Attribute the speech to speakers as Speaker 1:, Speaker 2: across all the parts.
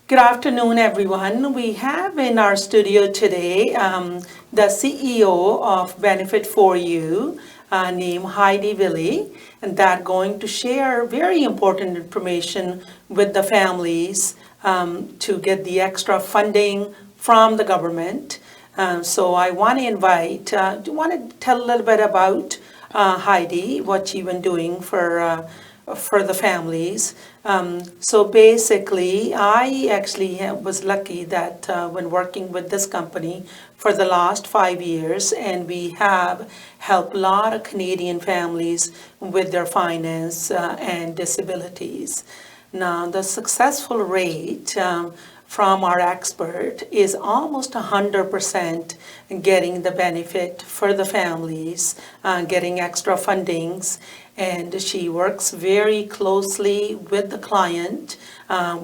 Speaker 1: Good afternoon, everyone. We have in our studio today the CEO of Benefit4You, named Heidi Willie, and that going to share very important information with the families to get the extra funding from the government. So I want to invite, do you want to tell a little bit about Heidi, what you've been doing for the families? So basically, I actually was lucky that when working with this company for the last 5 years, and we have helped a lot of Canadian families with their finance and disabilities. Now, the successful rate from our expert is almost 100% getting the benefit for the families, getting extra fundings, and she works very closely with the client,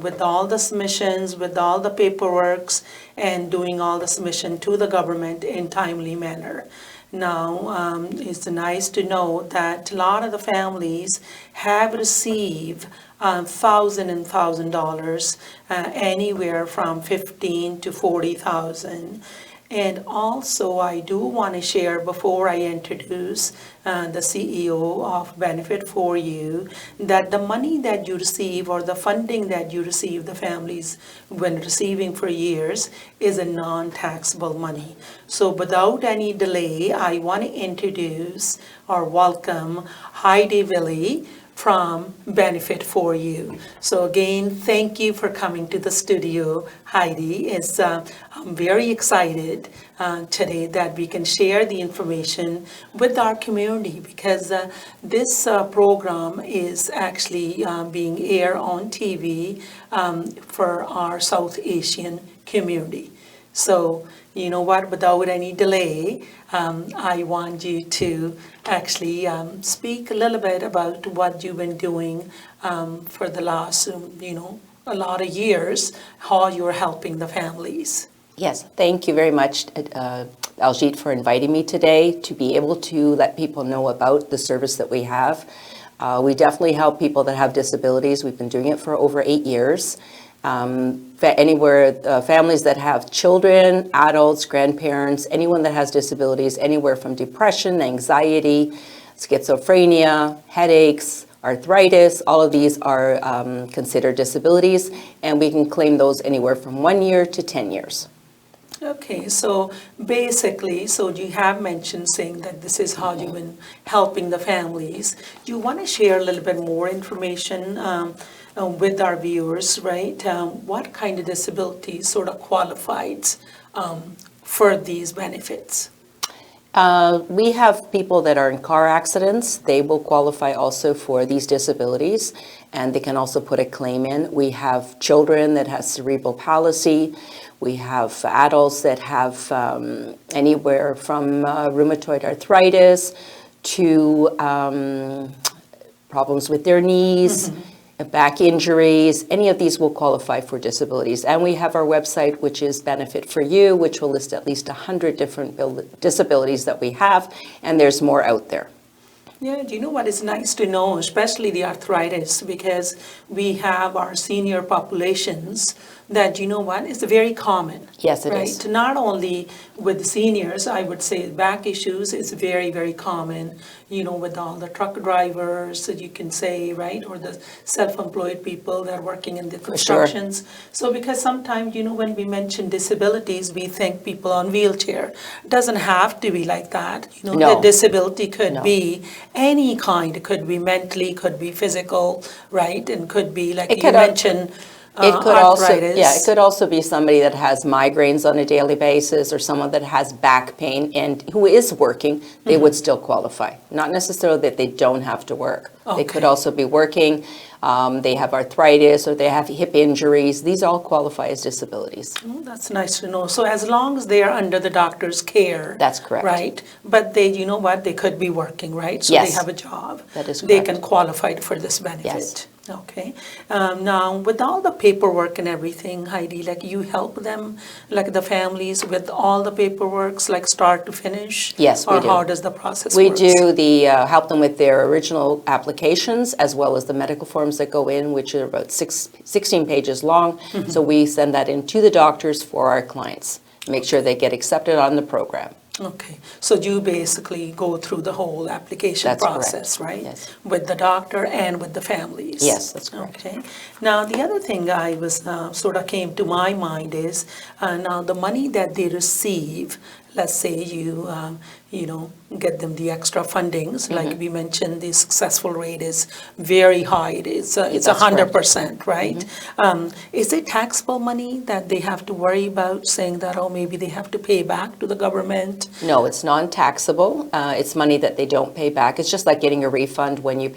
Speaker 1: with all the submissions, with all the paperworks, and doing all the submission to the government in timely manner. Now, it's nice to know that a lot of the families have received $1,000 anywhere from 15 to 40,000. And also, I do want to share before I introduce the CEO of Benefit4You that the money that you receive or the funding that you receive, the families when receiving for years, is a non-taxable money. So without any delay, I want to introduce or welcome Heidi Willie from Benefit4You. So again, thank you for coming to the studio, Heidi. I'm very excited today that we can share the information with our community because this program is actually being aired on TV for our South Asian community. So, you know what, without any delay, I want you to actually speak a little bit about what you've been doing for the last, a lot of years, how you're helping the families.
Speaker 2: Yes, thank you very much, Baljit, for inviting me today to be able to let people know about the service that we have. We definitely help people that have disabilities. We've been doing it for over 8 years. Families that have children, adults, grandparents, anyone that has disabilities, anywhere from depression, anxiety, schizophrenia, headaches, arthritis, all of these are considered disabilities, and we can claim those anywhere from 1 year to 10 years.
Speaker 1: Okay, so basically, you have mentioned saying that this is how you've been helping the families. Do you want to share a little bit more information with our viewers, right? What kind of disabilities sort of qualifies for these benefits?
Speaker 2: We have people that are in car accidents. They will qualify also for these disabilities, and they can also put a claim in. We have children that have cerebral palsy. We have adults that have anywhere from rheumatoid arthritis to problems with their knees, back injuries. Any of these will qualify for disabilities. And we have our website, which is Benefit4You, which will list at least 100 different disabilities that we have, and there's more out there.
Speaker 1: Yeah, do you know what is nice to know, especially the arthritis, because we have our senior populations that, you know what, is very common.
Speaker 2: Yes, it
Speaker 1: right?
Speaker 2: is.
Speaker 1: Not only with the seniors, I would say back issues is very, very common, with all the truck drivers that you can say, right? Or the self-employed people that are working in the constructions.
Speaker 2: Sure.
Speaker 1: So because sometimes, when we mention disabilities, we think people on wheelchair. It doesn't have to be like that.
Speaker 2: No.
Speaker 1: The disability could be any kind. It could be mentally, could be physical, right? And could be, like you mentioned, arthritis.
Speaker 2: It could also be somebody that has migraines on a daily basis or someone that has back pain and who is working, they would still qualify. Not necessarily that they don't have to work. Okay. They could also be working, they have arthritis or they have hip injuries. These all qualify as disabilities.
Speaker 1: Oh, that's nice to know. So as long as they are under the doctor's care.
Speaker 2: That's correct.
Speaker 1: Right? But they, they could be working, right? So
Speaker 2: yes.
Speaker 1: They have a job.
Speaker 2: That is correct.
Speaker 1: They can qualify for this benefit.
Speaker 2: Yes.
Speaker 1: Okay. Now, with all the paperwork and everything, Heidi, like you help them, like the families with all the paperworks, like start to finish?
Speaker 2: Yes, we
Speaker 1: Or
Speaker 2: do.
Speaker 1: how does the process
Speaker 2: We
Speaker 1: works?
Speaker 2: do help them with their original applications as well as the medical forms that go in, which are about 16 pages long. So we send that in to the doctors for our clients, make sure they get accepted on the program.
Speaker 1: Okay, so you basically go through the whole application
Speaker 2: That's correct.
Speaker 1: process, right?
Speaker 2: Yes.
Speaker 1: With the doctor and with the families?
Speaker 2: Yes, that's correct.
Speaker 1: Okay. Now, the other thing I was sort of came to my mind is now the money that they receive, let's say you get them the extra fundings, like we mentioned, the successful rate is very high. It's
Speaker 2: That's
Speaker 1: 100%, right? Is it taxable money that they have to worry about, saying that, oh, maybe they have to pay back to the government?
Speaker 2: No, it's non-taxable. It's money that they don't pay back. It's just like getting a refund when you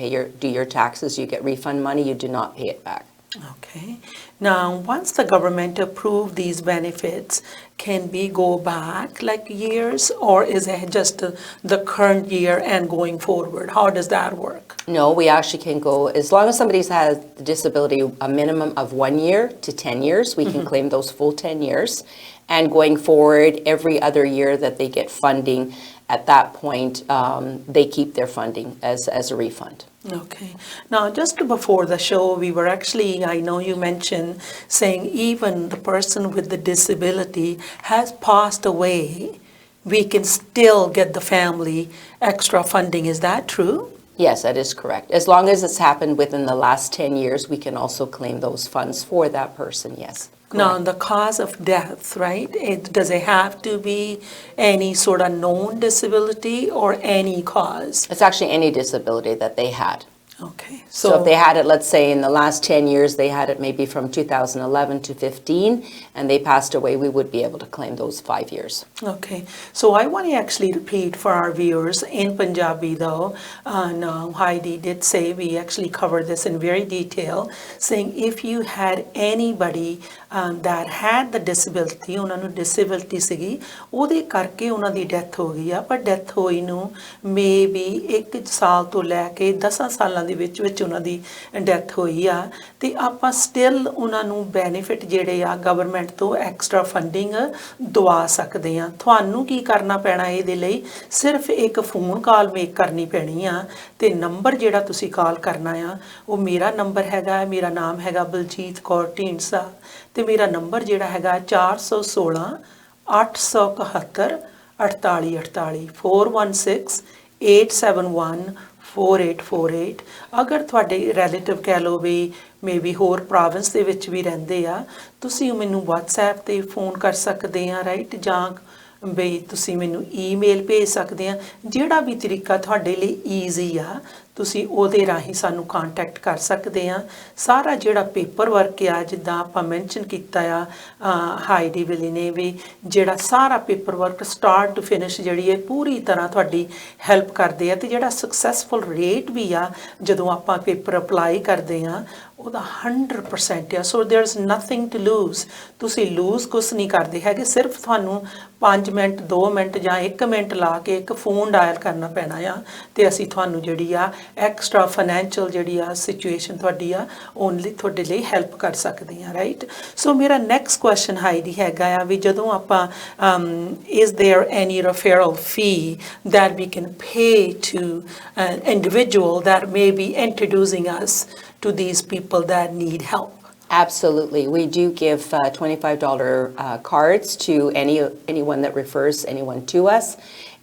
Speaker 2: do your taxes. You get refund money. You do not pay it back.
Speaker 1: Okay. Now, once the government approve these benefits, can we go back like years, or is it just the current year and going forward? How does that work?
Speaker 2: No, we actually can go, as long as somebody's had the disability a minimum of 1 year to 10 years, we can claim those full 10 years. And going forward, every other year that they get funding, at that point, they keep their funding as a refund.
Speaker 1: Okay. Now, just before the show, we were actually, I know you mentioned, saying even the person with the disability has passed away, we can still get the family extra funding. Is that true?
Speaker 2: Yes, that is correct. As long as it's happened within the last 10 years, we can also claim those funds for that person, yes.
Speaker 1: Now, the cause of death, right? Does it have to be any sort of known disability or any cause?
Speaker 2: It's actually any disability that they had.
Speaker 1: Okay.
Speaker 2: So if they had it, let's say in the last 10 years, they had it maybe from 2011 to 15, and they passed away, we would be able to claim those 5 years.
Speaker 1: Okay, so I want to actually repeat for our viewers in Punjabi though. Now Heidi did say, we actually covered this in very detail, saying if you had anybody that had the disability, ਉਹਨਾਂ ਨੂੰ disability ਸੀਗੀ, ਉਹਦੇ ਕਰਕੇ ਉਹਨਾਂ ਦੀ death ਹੋ ਗਈ ਆ, ਪਰ ਡੈਥ ਹੋਈ ਨੂੰ ਮੇਬੀ 1 ਸਾਲ ਤੋਂ ਲੈ ਕੇ 10 ਸਾਲਾਂ ਦੇ ਵਿੱਚ ਉਹਨਾਂ ਦੀ ਡੈਥ ਹੋਈ ਆ, ਤੇ ਆਪਾਂ ਸਟਿਲ ਉਹਨਾਂ ਨੂੰ ਬੈਨੀਫਿਟ ਜਿਹੜੇ ਆ ਗਵਰਨਮੈਂਟ ਤੋਂ ਐਕਸਟਰਾ ਫੰਡਿੰਗ ਦਵਾ ਸਕਦੇ ਆ। ਤੁਹਾਨੂੰ ਕੀ ਕਰਨਾ ਪੈਣਾ ਇਹਦੇ ਲਈ? ਸਿਰਫ ਇੱਕ ਫੋਨ ਕਾਲ ਮੇਕ ਕਰਨੀ ਪੈਣੀ ਆ, ਤੇ ਨੰਬਰ ਜਿਹੜਾ ਤੁਸੀਂ ਕਾਲ ਕਰਨਾ ਆ ਉਹ ਮੇਰਾ ਨੰਬਰ ਹੈਗਾ, ਮੇਰਾ ਨਾਮ ਹੈਗਾ ਬਲਜੀਤ ਕੌਰ ਢੀਂਡਸਾ, ਤੇ ਮੇਰਾ ਨੰਬਰ ਜਿਹੜਾ ਹੈਗਾ 416 871 4848 416 871 4848। ਅਗਰ ਤੁਹਾਡੇ ਰਿਲੇਟਿਵ ਕਹਿ ਲਓ ਵੀ ਮੇਬੀ ਹੋਰ ਪ੍ਰੋਵਿੰਸ ਦੇ ਵਿੱਚ ਵੀ ਰਹਿੰਦੇ ਆ, ਤੁਸੀਂ ਮੈਨੂੰ WhatsApp ਤੇ ਫੋਨ ਕਰ ਸਕਦੇ ਆ, ਰਾਈਟ, ਜਾਂ ਬਈ ਤੁਸੀਂ ਮੈਨੂੰ ਈਮੇਲ ਭੇਜ ਸਕਦੇ ਆ, ਜਿਹੜਾ ਵੀ ਤਰੀਕਾ ਤੁਹਾਡੇ ਲਈ ਈਜ਼ੀ ਆ ਤੁਸੀਂ ਉਹਦੇ ਰਾਹੀਂ ਸਾਨੂੰ ਕੰਟੈਕਟ ਕਰ ਸਕਦੇ ਆ। ਸਾਰਾ ਜਿਹੜਾ ਪੇਪਰ ਵਰਕ ਆ, ਜਿੱਦਾਂ ਆਪਾਂ ਮੈਂਸ਼ਨ ਕੀਤਾ ਆ ਹਾਈਡੀ ਵਿਲੀ ਨੇ ਵੀ, ਜਿਹੜਾ ਸਾਰਾ paper work start to finish ਜਿਹੜੀ ਹੈ ਪੂਰੀ ਤਰ੍ਹਾਂ ਤੁਹਾਡੀ ਹੈਲਪ ਕਰਦੇ ਆ, ਤੇ ਜਿਹੜਾ ਸਕਸੈਸਫੁਲ ਰੇਟ ਵੀ ਆ ਜਦੋਂ ਆਪਾਂ ਪੇਪਰ ਅਪਲਾਈ ਕਰਦੇ ਆ ਉਹਦਾ 100% ਆ। So there is nothing to lose, ਤੁਸੀਂ ਲੂਜ਼ ਕੁਛ ਨਹੀਂ ਕਰਦੇ ਹੈਗੇ, ਸਿਰਫ ਤੁਹਾਨੂੰ 5 ਮਿੰਟ 2 ਮਿੰਟ ਜਾਂ 1 ਮਿੰਟ ਲਾ ਕੇ ਇੱਕ ਫੋਨ ਡਾਇਲ ਕਰਨਾ ਪੈਣਾ ਆ, ਤੇ ਅਸੀਂ ਤੁਹਾਨੂੰ ਜਿਹੜੀ ਆ ਐਕਸਟਰਾ ਫਾਈਨੈਂਸ਼ੀਅਲ ਜਿਹੜੀ ਆ ਸਿਚੁਏਸ਼ਨ ਤੁਹਾਡੀ ਆ ਓਨਲੀ ਤੁਹਾਡੇ ਲਈ ਹੈਲਪ ਕਰ ਸਕਦੇ ਆ, ਰਾਈਟ। ਸੋ ਮੇਰਾ ਨੈਕਸਟ ਕੁਐਸਚਨ ਹਾਈਡੀ ਹੈਗਾ ਆ ਵੀ ਜਦੋਂ ਆਪਾਂ is there any referral fee that we can pay to an individual that may be introducing us to these people that need help?
Speaker 2: Absolutely. We do give $25 cards to anyone that refers anyone to us.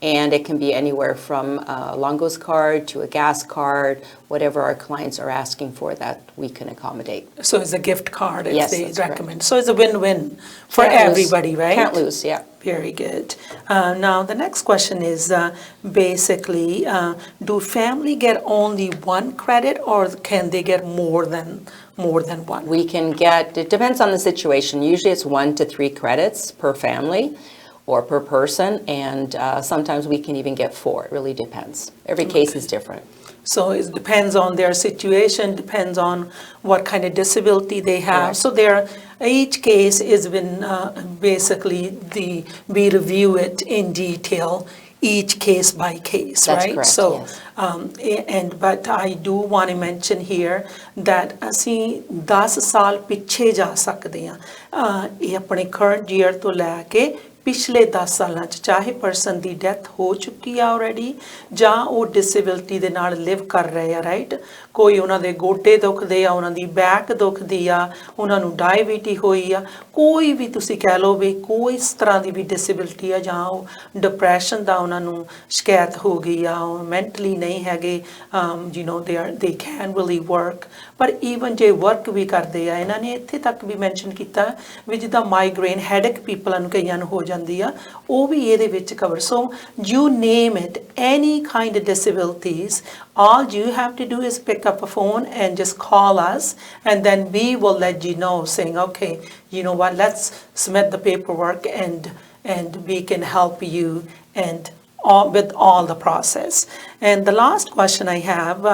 Speaker 2: And it can be anywhere from a Longo's card to a gas card, whatever our clients are asking for that we can accommodate.
Speaker 1: So it's a gift card if
Speaker 2: yes,
Speaker 1: they recommend.
Speaker 2: Correct.
Speaker 1: So it's a win-win for everybody, right?
Speaker 2: Can't lose, yeah.
Speaker 1: Very good. Now the next question is basically, do family get only one credit or can they get more than one?
Speaker 2: We can get, it depends on the situation. Usually it's 1 to 3 credits per family or per person, and sometimes we can even get 4. It really depends. Every case is different.
Speaker 1: So it depends on their situation, depends on what kind of disability they have. Right. So each case is been basically we review it in detail each case by case,
Speaker 2: That's
Speaker 1: right?
Speaker 2: correct,
Speaker 1: So,
Speaker 2: yes.
Speaker 1: but I do want to mention here that ਅਸੀਂ 10 ਸਾਲ ਪਿੱਛੇ ਜਾ ਸਕਦੇ ਹਾਂ ਇਹ ਆਪਣੇ current year ਤੋਂ ਲੈ ਕੇ ਪਿਛਲੇ 10 ਸਾਲਾਂ 'ਚ ਚਾਹੇ ਪਰਸਨ ਦੀ ਡੈਥ ਹੋ ਚੁੱਕੀ ਆ ਆਲਰੇਡੀ ਜਾਂ ਉਹ ਡਿਸੇਬਿਲਟੀ ਦੇ ਨਾਲ ਲਿਵ ਕਰ ਰਹੇ ਆ ਰਾਈਟ ਕੋਈ ਉਹਨਾਂ ਦੇ ਗੋਡੇ ਦੁਖਦੇ ਆ ਉਹਨਾਂ ਦੀ ਬੈਕ ਦੁਖਦੀ ਆ ਉਹਨਾਂ ਨੂੰ ਡਾਇਬੀਟੀ ਹੋਈ ਆ ਕੋਈ ਵੀ ਤੁਸੀਂ ਕਹਿ ਲਓ ਵੀ ਕੋਈ ਇਸ ਤਰ੍ਹਾਂ ਦੀ ਵੀ ਡਿਸੇਬਿਲਟੀ ਆ ਜਾਂ ਉਹ ਡਿਪਰੈਸ਼ਨ ਦਾ ਉਹਨਾਂ ਨੂੰ ਸ਼ਿਕਾਇਤ ਹੋ ਗਈ ਆ ਉਹ ਮੈਂਟਲੀ ਨਹੀਂ ਹੈਗੇ they can really work ਪਰ ਈਵਨ ਜੇ ਵਰਕ ਵੀ ਕਰਦੇ ਆ ਇਹਨਾਂ ਨੇ ਇੱਥੇ ਤੱਕ ਵੀ ਮੈਂਸ਼ਨ ਕੀਤਾ ਵੀ ਜਿੱਦਾਂ ਮਾਈਗ੍ਰੇਨ ਹੈਡੇਕ ਪੀਪਲਾਂ ਨੂੰ ਕਈਆਂ ਨੂੰ ਹੋ ਜਾਂਦੀ ਆ ਉਹ ਵੀ ਇਹਦੇ ਵਿੱਚ cover so you name it any kind of disabilities all you have to do is pick up a phone and just call us and then we will let you know saying okay you know what let's submit the paperwork and we can help you and with all the process. And the last question I have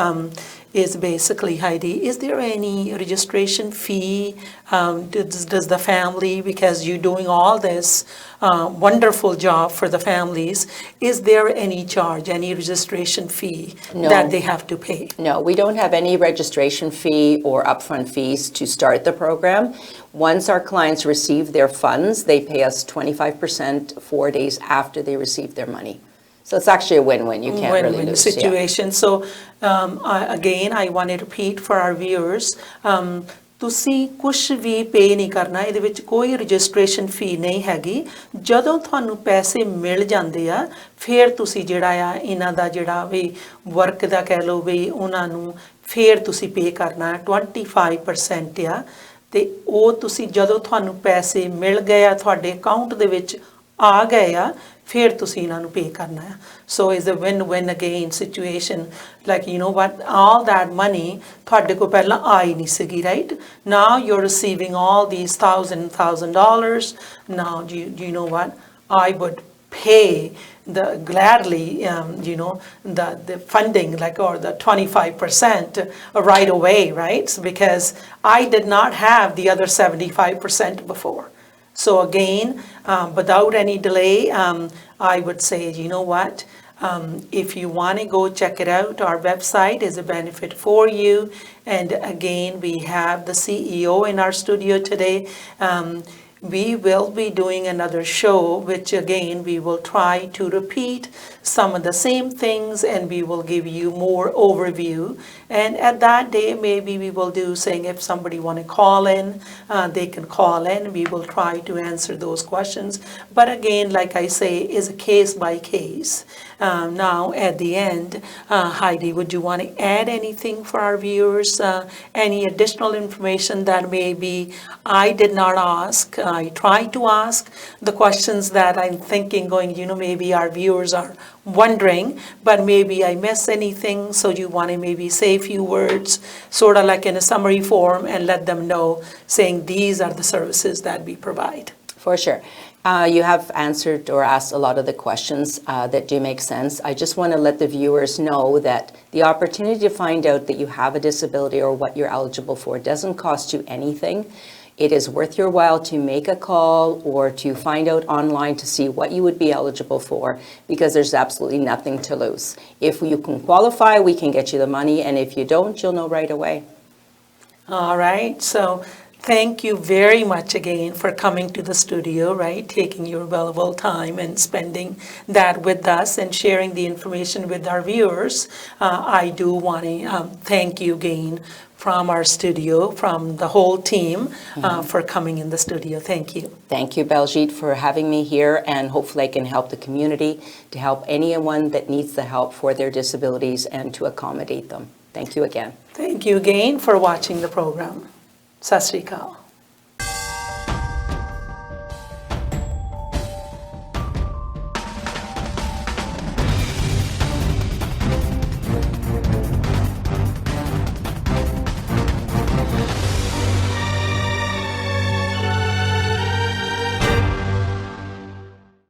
Speaker 1: is basically, Heidi, is there any registration fee? Does the family, because you're doing all this wonderful job for the families, is there any charge, any registration fee that they have to pay?
Speaker 2: No, we don't have any registration fee or upfront fees to start the program. Once our clients receive their funds, they pay us 25% 4 days after they receive their money. So it's actually a win-win. You can't really lose.
Speaker 1: Situation. Yeah. So again, I want to repeat for our viewers. ਤੁਸੀਂ ਕੁਛ ਵੀ ਪੇ ਨਹੀਂ ਕਰਨਾ ਇਹਦੇ ਵਿੱਚ ਕੋਈ registration ਫੀ ਨਹੀਂ ਹੈਗੀ ਜਦੋਂ ਤੁਹਾਨੂੰ ਪੈਸੇ ਮਿਲ ਜਾਂਦੇ ਆ ਫਿਰ ਤੁਸੀਂ ਜਿਹੜਾ ਆ ਇਹਨਾਂ ਦਾ ਜਿਹੜਾ ਵੀ ਵਰਕ ਦਾ ਕਹਿ ਲਓ ਵੀ ਉਹਨਾਂ ਨੂੰ ਫਿਰ ਤੁਸੀਂ ਪੇ ਕਰਨਾ 25% ਆ ਤੇ ਉਹ ਤੁਸੀਂ ਜਦੋਂ ਤੁਹਾਨੂੰ ਪੈਸੇ ਮਿਲ ਗਏ ਆ ਤੁਹਾਡੇ ਅਕਾਊਂਟ ਦੇ ਵਿੱਚ ਆ ਗਏ ਆ ਫਿਰ ਤੁਸੀਂ ਇਹਨਾਂ ਨੂੰ ਪੇ ਕਰਨਾ ਹੈ so is a win-win again situation like you know what all that money ਤੁਹਾਡੇ ਕੋਲ ਪਹਿਲਾਂ ਆ ਹੀ ਨਹੀਂ ਸੀਗੀ right now you're receiving all these $1,000 now you know what I would pay gladly the funding like or the 25% right away right so, because I did not have the other 75% before. So again, without any delay, I would say, you know what, if you want to go check it out, our website is a Benefit4You. And again, we have the CEO in our studio today. We will be doing another show, which again, we will try to repeat some of the same things and we will give you more overview. And at that day, maybe we will do saying if somebody want to call in, they can call in. We will try to answer those questions. But again, like I say, is a case by case. Now, at the end, Heidi, would you want to add anything for our viewers? Any additional information that maybe I did not ask? I tried to ask the questions that I'm thinking going, maybe our viewers are wondering, but maybe I miss anything, so you want to maybe say a few words, sort of like in a summary form, and let them know, saying these are the services that we provide.
Speaker 2: For sure. You have answered or asked a lot of the questions that do make sense. I just want to let the viewers know that the opportunity to find out that you have a disability or what you're eligible for doesn't cost you anything. It is worth your while to make a call or to find out online to see what you would be eligible for because there's absolutely nothing to lose. If you can qualify, we can get you the money, and if you don't, you'll know right away.
Speaker 1: All right. So thank you very much again for coming to the studio, right? Taking your valuable time and spending that with us and sharing the information with our viewers. I do want to thank you again from our studio, from the whole team, for coming in the studio. Thank you.
Speaker 2: Thank you, Baljit, for having me here, and hopefully I can help the community to help anyone that needs the help for their disabilities and to accommodate them. Thank you again.
Speaker 1: Thank you again for watching the program. Sat Sri Akal.